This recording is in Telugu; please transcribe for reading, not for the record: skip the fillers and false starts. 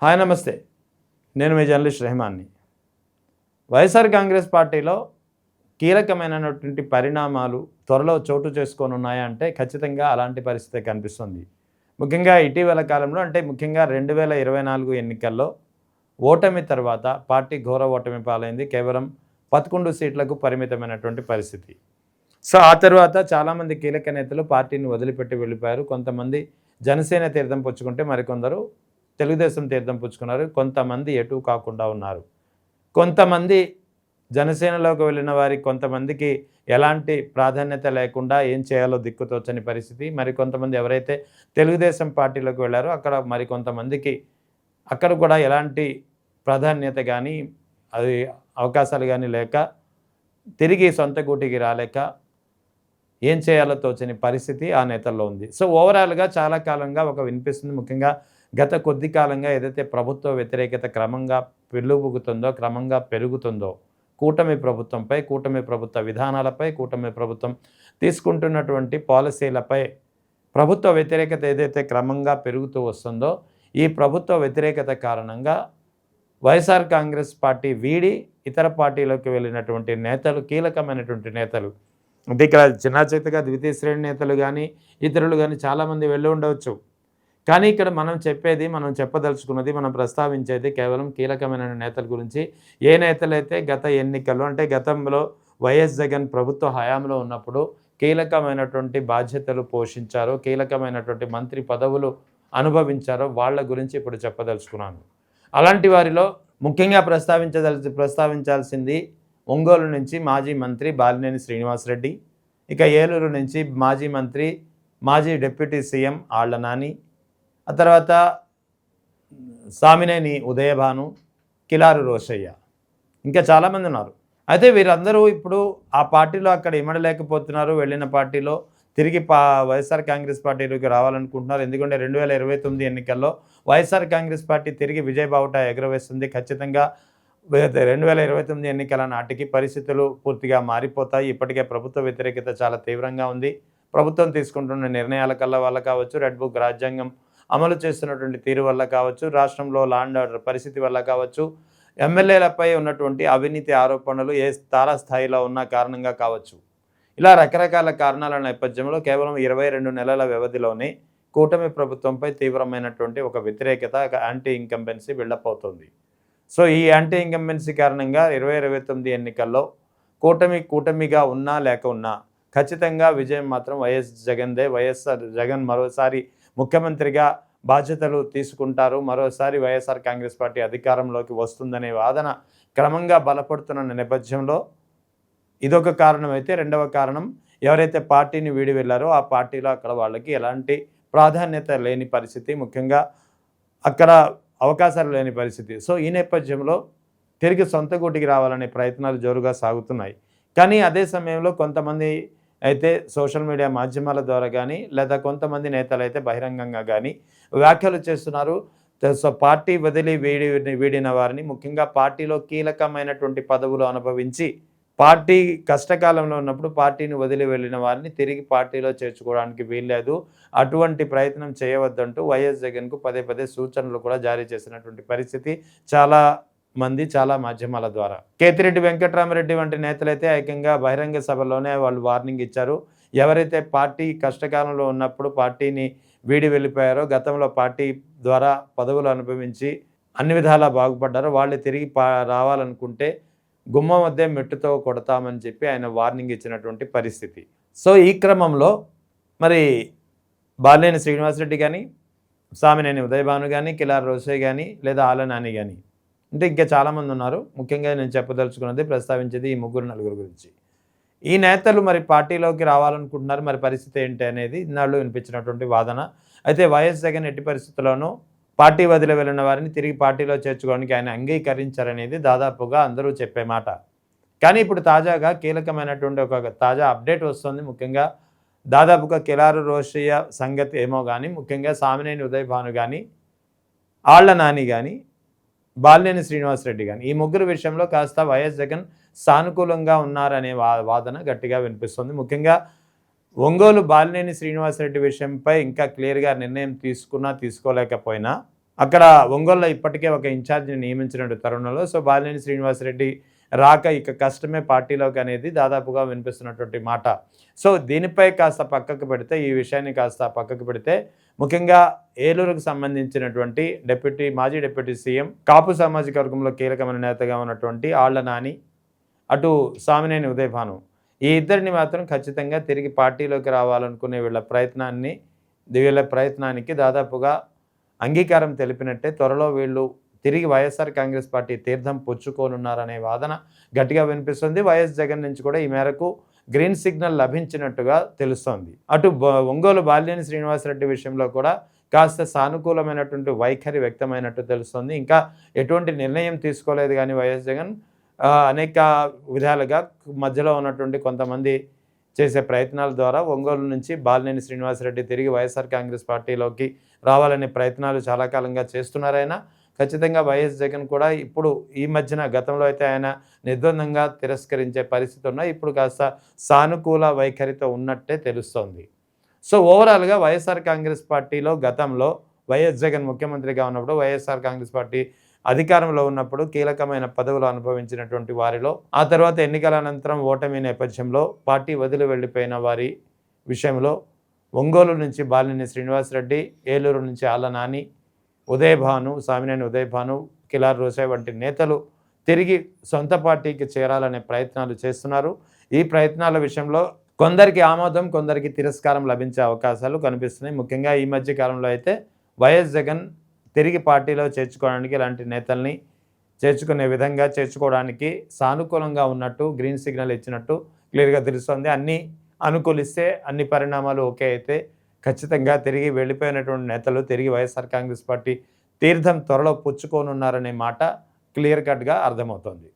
హాయ్ నమస్తే. నేను మీ జర్నలిస్ట్ రెహమాన్ని. వైఎస్ఆర్ కాంగ్రెస్ పార్టీలో కీలకమైనటువంటి పరిణామాలు త్వరలో చోటు చేసుకోనున్నాయా అంటే ఖచ్చితంగా అలాంటి పరిస్థితే కనిపిస్తుంది. ముఖ్యంగా ఇటీవల కాలంలో అంటే ముఖ్యంగా 2024 ఎన్నికల్లో ఓటమి తర్వాత పార్టీ ఘోర ఓటమి పాలైంది. కేవలం 11 సీట్లకు పరిమితమైనటువంటి పరిస్థితి. సో ఆ తర్వాత చాలామంది కీలక నేతలు పార్టీని వదిలిపెట్టి వెళ్ళిపోయారు. కొంతమంది జనసేన తీర్థం పుచ్చుకుంటే మరికొందరు తెలుగుదేశం తీర్థం పుచ్చుకున్నారు. కొంతమంది ఎటు కాకుండా ఉన్నారు. కొంతమంది జనసేనలోకి వెళ్ళిన వారికి కొంతమందికి ఎలాంటి ప్రాధాన్యత లేకుండా ఏం చేయాలో దిక్కుతోచని పరిస్థితి. మరికొంతమంది ఎవరైతే తెలుగుదేశం పార్టీలోకి వెళ్ళారో అక్కడ మరికొంతమందికి అక్కడ కూడా ఎలాంటి ప్రాధాన్యత కానీ అది అవకాశాలు కానీ లేక తిరిగి సొంత గూటికి రాలేక ఏం చేయాలో తోచని పరిస్థితి ఆ నేతల్లో ఉంది. సో ఓవరాల్గా చాలా కాలంగా ఒక వినిపిస్తుంది. ముఖ్యంగా గత కొద్ది కాలంగా ఏదైతే ప్రభుత్వ వ్యతిరేకత క్రమంగా పెళ్ళుబుగుతుందో క్రమంగా పెరుగుతుందో కూటమి ప్రభుత్వంపై, కూటమి ప్రభుత్వ విధానాలపై, కూటమి ప్రభుత్వం తీసుకుంటున్నటువంటి పాలసీలపై ప్రభుత్వ వ్యతిరేకత ఏదైతే క్రమంగా పెరుగుతూ వస్తుందో ఈ ప్రభుత్వ వ్యతిరేకత కారణంగా వైఎస్ఆర్ కాంగ్రెస్ పార్టీ వీడి ఇతర పార్టీలోకి వెళ్ళినటువంటి నేతలు, కీలకమైనటువంటి నేతలు అంటే ఇక్కడ చిన్న చేతగా ద్వితీయ శ్రేణి నేతలు కానీ ఇతరులు కానీ చాలామంది వెళ్ళి ఉండవచ్చు. కానీ ఇక్కడ మనం చెప్పదలుచుకున్నది, మనం ప్రస్తావించేది కేవలం కీలకమైన నేతల గురించి. ఏ నేతలైతే గత ఎన్నికల్లో అంటే గతంలో వైఎస్ జగన్ ప్రభుత్వ హయాంలో ఉన్నప్పుడు కీలకమైనటువంటి బాధ్యతలు పోషించారో, కీలకమైనటువంటి మంత్రి పదవులు అనుభవించారో వాళ్ళ గురించి ఇప్పుడు చెప్పదలుచుకున్నాను. అలాంటి వారిలో ముఖ్యంగా ప్రస్తావించాల్సింది ఒంగోలు నుంచి మాజీ మంత్రి బాలినేని శ్రీనివాసరెడ్డి, ఇక ఏలూరు నుంచి మాజీ మంత్రి, మాజీ డిప్యూటీ సీఎం ఆళ్ల నాని, ఆ తర్వాత సామినేని ఉదయభాను, కిలారు రోషయ్య, ఇంకా చాలామంది ఉన్నారు. అయితే వీరందరూ ఇప్పుడు ఆ పార్టీలో అక్కడ ఇమడలేకపోతున్నారు. వెళ్ళిన పార్టీలో తిరిగి వైఎస్ఆర్ కాంగ్రెస్ పార్టీలోకి రావాలనుకుంటున్నారు. ఎందుకంటే 2029 ఎన్నికల్లో వైఎస్ఆర్ కాంగ్రెస్ పార్టీ తిరిగి విజయబావుట ఎగురవేస్తుంది. ఖచ్చితంగా 2029 ఎన్నికల నాటికి పరిస్థితులు పూర్తిగా మారిపోతాయి. ఇప్పటికే ప్రభుత్వ వ్యతిరేకత చాలా తీవ్రంగా ఉంది. ప్రభుత్వం తీసుకుంటున్న నిర్ణయాల వల్ల కావచ్చు, రెడ్ బుక్ రాజ్యాంగం అమలు చేస్తున్నటువంటి తీరు వల్ల కావచ్చు, రాష్ట్రంలో లా అండ్ ఆర్డర్ పరిస్థితి వల్ల కావచ్చు, ఎమ్మెల్యేలపై ఉన్నటువంటి అవినీతి ఆరోపణలు ఏ తారాస్థాయిలో ఉన్న కారణంగా కావచ్చు. ఇలా రకరకాల కారణాల నేపథ్యంలో కేవలం 22 నెలల వ్యవధిలోనే కూటమి ప్రభుత్వంపై తీవ్రమైనటువంటి ఒక వ్యతిరేకత, యాంటీ ఇన్కంబెన్సీ బిల్డప్ అవుతుంది. సో ఈ యాంటీ ఇన్కంబెన్సీ కారణంగా 2029 ఎన్నికల్లో కూటమిగా ఉన్నా లేక ఉన్నా ఖచ్చితంగా విజయం మాత్రం వైఎస్ జగన్దే. వైఎస్ఆర్ జగన్ మరోసారి ముఖ్యమంత్రిగా బాధ్యతలు తీసుకుంటారు. మరోసారి వైఎస్ఆర్ కాంగ్రెస్ పార్టీ అధికారంలోకి వస్తుందనే వాదన క్రమంగా బలపడుతున్న నేపథ్యంలో ఇదొక కారణం అయితే, రెండవ కారణం ఎవరైతే పార్టీని వీడి వెళ్ళారో ఆ పార్టీలో అక్కడ వాళ్ళకి ఎలాంటి ప్రాధాన్యత లేని పరిస్థితి, ముఖ్యంగా అక్కడ అవకాశాలు లేని పరిస్థితి. సో ఈ నేపథ్యంలో తిరిగి సొంత గూటికి రావాలనే ప్రయత్నాలు జోరుగా సాగుతున్నాయి. కానీ అదే సమయంలో కొంతమంది అయితే సోషల్ మీడియా మాధ్యమాల ద్వారా కానీ లేదా కొంతమంది నేతలు అయితే బహిరంగంగా కానీ వ్యాఖ్యలు చేస్తున్నారు. సో పార్టీ వదిలి వీడిన వారిని, ముఖ్యంగా పార్టీలో కీలకమైనటువంటి పదవులు అనుభవించి పార్టీ కష్టకాలంలో ఉన్నప్పుడు పార్టీని వదిలి వెళ్ళిన వారిని తిరిగి పార్టీలో చేర్చుకోవడానికి వీల్లేదు, అటువంటి ప్రయత్నం చేయవద్దంటూ వైఎస్ జగన్కు పదే సూచనలు కూడా జారీ చేసినటువంటి పరిస్థితి చాలా మాధ్యమాల ద్వారా. కేతిరెడ్డి వెంకటరామరెడ్డి వంటి నేతలైతే ఏకంగా బహిరంగ సభలోనే వాళ్ళు వార్నింగ్ ఇచ్చారు. ఎవరైతే పార్టీ కష్టకాలంలో ఉన్నప్పుడు పార్టీని వీడి వెళ్ళిపోయారో, గతంలో పార్టీ ద్వారా పదవులు అనుభవించి అన్ని విధాలా బాగుపడ్డారో వాళ్ళు తిరిగి రావాలనుకుంటే గుమ్మం వద్దే మెట్టుతో కొడతామని చెప్పి ఆయన వార్నింగ్ ఇచ్చినటువంటి పరిస్థితి. సో ఈ క్రమంలో మరి బాలినేని శ్రీనివాసరెడ్డి కానీ, సామినేని ఉదయభాను కానీ, కిలారు రోషయ్య కానీ, లేదా ఆళ్ల నాని కానీ, అంటే ఇంకా చాలామంది ఉన్నారు. ముఖ్యంగా నేను చెప్పదలుచుకున్నది, ప్రస్తావించేది ఈ ముగ్గురు నలుగురు గురించి. ఈ నేతలు మరి పార్టీలోకి రావాలనుకుంటున్నారు. మరి పరిస్థితి ఏంటి అనేది ఇన్నాళ్ళు వినిపించినటువంటి వాదన. అయితే వైఎస్ జగన్ ఎట్టి పరిస్థితుల్లోనూ పార్టీ వదిలి వెళ్ళిన వారిని తిరిగి పార్టీలో చేర్చుకోవడానికి ఆయన అంగీకరించారనేది దాదాపుగా అందరూ చెప్పే మాట. కానీ ఇప్పుడు తాజాగా కీలకమైనటువంటి ఒక తాజా అప్డేట్ వస్తుంది. ముఖ్యంగా దాదాపుగా కిలారు రోషయ్య సంగతి ఏమో కానీ, ముఖ్యంగా సామినేని ఉదయభాను కానీ, ఆళ్ల నాని కానీ, బాలినేని శ్రీనివాసరెడ్డి కానీ ఈ ముగ్గురు విషయంలో కాస్త వైఎస్ జగన్ సానుకూలంగా ఉన్నారనే వాదన గట్టిగా వినిపిస్తుంది. ముఖ్యంగా ఒంగోలు బాలినేని శ్రీనివాసరెడ్డి విషయంపై ఇంకా క్లియర్గా నిర్ణయం తీసుకోలేకపోయినా అక్కడ ఒంగోలులో ఇప్పటికే ఒక ఇన్ఛార్జిని నియమించినటువంటి తరుణంలో సో బాలినేని శ్రీనివాసరెడ్డి రాక ఇక కష్టమే పార్టీలోకి అనేది దాదాపుగా వినిపిస్తున్నటువంటి మాట. సో దీనిపై కాస్త పక్కకు పెడితే, ఈ విషయాన్ని కాస్త పక్కకు పెడితే, ముఖ్యంగా ఏలూరుకు సంబంధించినటువంటి మాజీ డిప్యూటీ సీఎం కాపు సామాజిక వర్గంలో కీలకమైన నేతగా ఉన్నటువంటి ఆళ్ల నాని, అటు సామినేని ఉదయభాను, ఈ ఇద్దరిని మాత్రం ఖచ్చితంగా తిరిగి పార్టీలోకి రావాలనుకునే వీళ్ళ ప్రయత్నానికి దాదాపుగా అంగీకారం తెలిపినట్టే. త్వరలో వీళ్ళు తిరిగి వైఎస్ఆర్ కాంగ్రెస్ పార్టీ తీర్థం పుచ్చుకోనున్నారనే వాదన గట్టిగా వినిపిస్తుంది. వైఎస్ జగన్ నుంచి కూడా ఈ మేరకు గ్రీన్ సిగ్నల్ లభించినట్టుగా తెలుస్తోంది. అటు ఒంగోలు బాలినేని శ్రీనివాసరెడ్డి విషయంలో కూడా కాస్త సానుకూలమైనటువంటి వైఖరి వ్యక్తమైనట్టు తెలుస్తోంది. ఇంకా ఎటువంటి నిర్ణయం తీసుకోలేదు కానీ వైఎస్ జగన్ అనేక విధాలుగా మధ్యలో ఉన్నటువంటి కొంతమంది చేసే ప్రయత్నాల ద్వారా ఒంగోలు నుంచి బాలినేని శ్రీనివాసరెడ్డి తిరిగి వైఎస్ఆర్ కాంగ్రెస్ పార్టీలోకి రావాలనే ప్రయత్నాలు చాలా కాలంగా చేస్తున్నారైనా ఖచ్చితంగా వైఎస్ జగన్ కూడా ఇప్పుడు ఈ మధ్యన గతంలో అయితే ఆయన నిర్ద్వందంగా తిరస్కరించే పరిస్థితి ఉన్నా ఇప్పుడు కాస్త సానుకూల వైఖరితో ఉన్నట్టే తెలుస్తోంది. సో ఓవరాల్గా వైఎస్ఆర్ కాంగ్రెస్ పార్టీలో గతంలో వైఎస్ జగన్ ముఖ్యమంత్రిగా ఉన్నప్పుడు వైఎస్ఆర్ కాంగ్రెస్ పార్టీ అధికారంలో ఉన్నప్పుడు కీలకమైన పదవులు అనుభవించినటువంటి వారిలో ఆ తర్వాత ఎన్నికల అనంతరం ఓటమి నేపథ్యంలో పార్టీ వదిలి వెళ్ళిపోయిన వారి విషయంలో ఒంగోలు నుంచి బాలినేని శ్రీనివాసరెడ్డి, ఏలూరు నుంచి ఆళ్ల నాని, సామినేని ఉదయభాను, కిలార్ రోసయ్య వంటి నేతలు తిరిగి సొంత పార్టీకి చేరాలనే ప్రయత్నాలు చేస్తున్నారు. ఈ ప్రయత్నాల విషయంలో కొందరికి ఆమోదం, కొందరికి తిరస్కారం లభించే అవకాశాలు కనిపిస్తున్నాయి. ముఖ్యంగా ఈ మధ్య కాలంలో అయితే వైఎస్ జగన్ తిరిగి పార్టీలో చేర్చుకోవడానికి ఇలాంటి నేతల్ని చేర్చుకోవడానికి సానుకూలంగా ఉన్నట్టు గ్రీన్ సిగ్నల్ ఇచ్చినట్టు క్లియర్గా తెలుస్తోంది. అన్నీ అనుకూలిస్తే, అన్ని పరిణామాలు ఓకే అయితే ఖచ్చితంగా తిరిగి వెళ్ళిపోయినటువంటి నేతలు తిరిగి వైఎస్ఆర్ కాంగ్రెస్ పార్టీ తీర్థం త్వరలో పుచ్చుకోనున్నారనే మాట క్లియర్ కట్గా అర్థమవుతోంది.